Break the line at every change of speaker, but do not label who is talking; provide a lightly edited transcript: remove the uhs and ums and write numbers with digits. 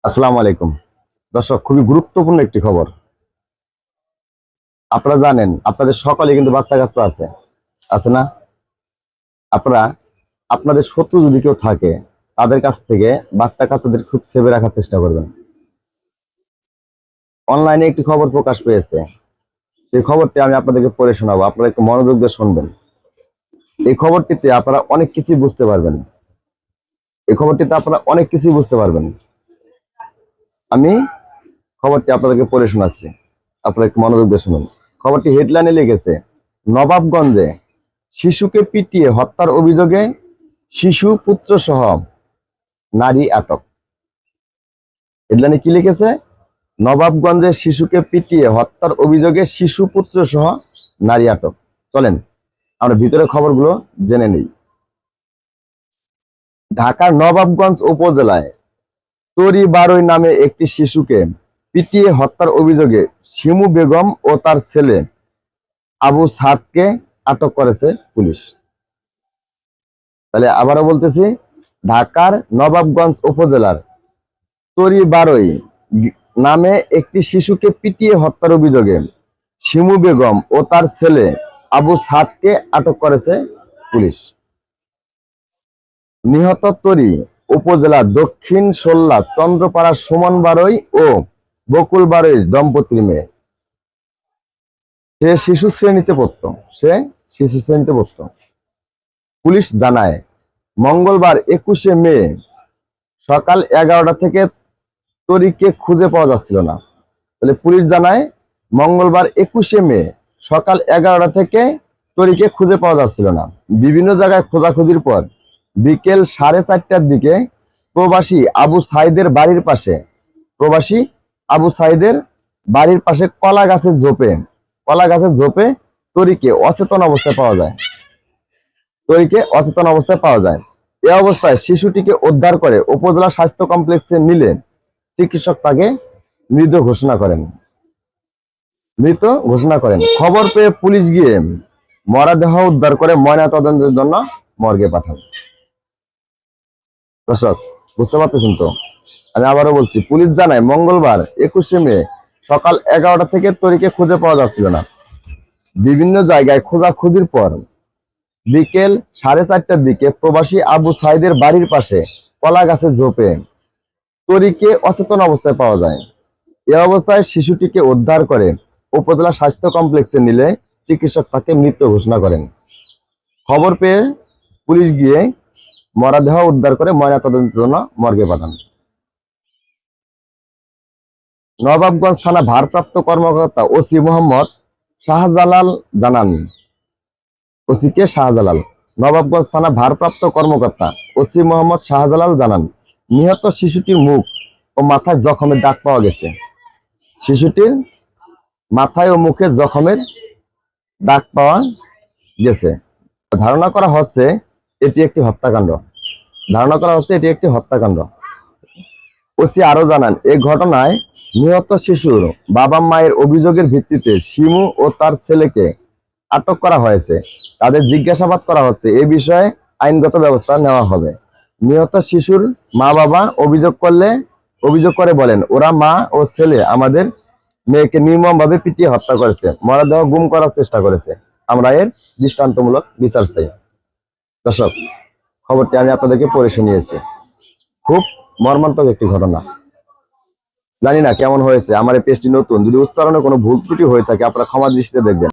আসসালামু আলাইকুম দর্শক, খুবই গুরুত্বপূর্ণ একটি খবর। আপনারা জানেন আপনাদের সকালে কিন্তু বাচ্চা কাচ্চা আছে আছে না? আপনারা আপনাদের শত্রু যদি কেউ থাকে তাদের কাছ থেকে বাচ্চা কাচ্চাদের খুব সেভে রাখার চেষ্টা করবেন। অনলাইনে একটি খবর প্রকাশ পেয়েছে, সেই খবরটি আমি আপনাদেরকে পড়ে শোনাবো, আপনারা একটু মনোযোগ দিয়ে শুনবেন। এই খবরটিতে আপনারা অনেক কিছুই বুঝতে পারবেন। আমি খবরটি আপনাদেরকে পড়ে শোনাচ্ছি, আপনারা একটু মনোযোগ দিয়ে শুনুন। খবরটি হেডলাইনে লিখেছে, নবাবগঞ্জে শিশুকে পিটিয়ে হত্যার অভিযোগে শিশু পুত্র সহ নারী আটক। হেডলাইনে কি লিখেছে? নবাবগঞ্জে শিশুকে পিটিয়ে হত্যার অভিযোগে শিশু পুত্র সহ নারী আটক। চলেন আমরা ভিতরে খবরগুলো জেনে নিই। ঢাকার নবাবগঞ্জ উপজেলায় তরি বারোই নামে একটি শিশুকে পিটিয়ে হত্যার অভিযোগে শিমু বেগম ও তার ছেলে আবু সাদকে আটক করেছে পুলিশ। তাহলে আবারও বলতেছি, ঢাকার নবাবগঞ্জ উপজেলার তরি বারোই নামে একটি শিশুকে পিটিয়ে হত্যার অভিযোগে শিমু বেগম ও তার ছেলে আবু সাদকে আটক করেছে পুলিশ। নিহত তরি উপজেলা দক্ষিণ সোল্লা চন্দ্রপাড়া সুমন বারোই ও বকুল বারোই দম্পতির মেয়ে। সে শিশু শ্রেণীতে পড়ত। পুলিশ জানায়, মঙ্গলবার 21শে মে সকাল 11টা থেকে তরিকে খুঁজে পাওয়া যাচ্ছিল না। তাহলে পুলিশ জানায়, মঙ্গলবার 21শে মে সকাল 11টা থেকে তরিকে খুঁজে পাওয়া যাচ্ছিল না। বিভিন্ন জায়গায় খোঁজাখুঁজির পর বিকেল 4:30টার দিকে প্রবাসী আবু সাইদের বাড়ির পাশে কলা গাছের ঝোপে তরিকে অচেতন অবস্থায় পাওয়া যায়। এ অবস্থায় শিশুটিকে উদ্ধার করে উপজেলা স্বাস্থ্য কমপ্লেক্সে নিলে চিকিৎসক তাকে মৃত ঘোষণা করেন। খবর পেয়ে পুলিশ গিয়ে মরদেহ উদ্ধার করে ময়নাতদন্তের জন্য মর্গে পাঠান। দর্শক, বুঝতে পারতেছেন তো? আমি আবারও বলছি, পুলিশ জানায়, মঙ্গলবার 21শে মে সকাল 11টা থেকে তরিকে খুঁজে পাওয়া যাচ্ছিল না। বিভিন্ন জায়গায় খোঁজাখুঁজির পর বিকেল 4:30টার দিকে প্রবাসী আবু সাইদের বাড়ির পাশে কলা গাছের ঝোপে তরিকে অচেতন অবস্থায় পাওয়া যায়। এ অবস্থায় শিশুটিকে উদ্ধার করে উপজেলা স্বাস্থ্য কমপ্লেক্সে নিলে চিকিৎসক তাকে মৃত ঘোষণা করেন। খবর পেয়ে পুলিশ গিয়ে মরদেহ উদ্ধার করে ময়নাতদন্তের জন্য মর্গে পাঠান। নবাবগঞ্জ থানা ভারপ্রাপ্ত কর্মকর্তা ওসি মোহাম্মদ শাহজালাল জানান। নবাবগঞ্জ থানা ভারপ্রাপ্ত কর্মকর্তা ওসি মোহাম্মদ শাহজালাল জানান, নিহত শিশুটির মুখ ও মাথায় জখমের দাগ পাওয়া গেছে। শিশুটির মাথায় ও মুখে জখমের দাগ পাওয়া গেছে। ধারণা করা হচ্ছে এটি একটি হত্যাকাণ্ড। ওসি আরো জানান, এই ঘটনায় নিহত শিশুর বাবা মায়ের অভিযোগের ভিত্তিতে শিমু ও তার ছেলেকে আটক করা হয়েছে। তাদের জিজ্ঞাসাবাদ করা হচ্ছে। এ বিষয়ে আইনগত ব্যবস্থা নেওয়া হবে। নিহত শিশুর মা বাবা অভিযোগ করে বলেন, ওরা মা ও ছেলে আমাদের মেয়েকে নির্মমভাবে পিটিয়ে হত্যা করেছে, মরদেহ গুম করার চেষ্টা করেছে। আমরা এর দৃষ্টান্তমূলক বিচার চাই। দর্শক, খবরটি আমি আপনাদেরকে পড়ে শুনিয়েছি। খুব মর্মান্তিক একটি ঘটনা। জানি না কেমন হয়েছে। আমার এই পেজটি নতুন, যদি উচ্চারণে কোনো ভুল ত্রুটি হয়ে থাকে আপনারা ক্ষমা দৃষ্টিতে দেখবেন।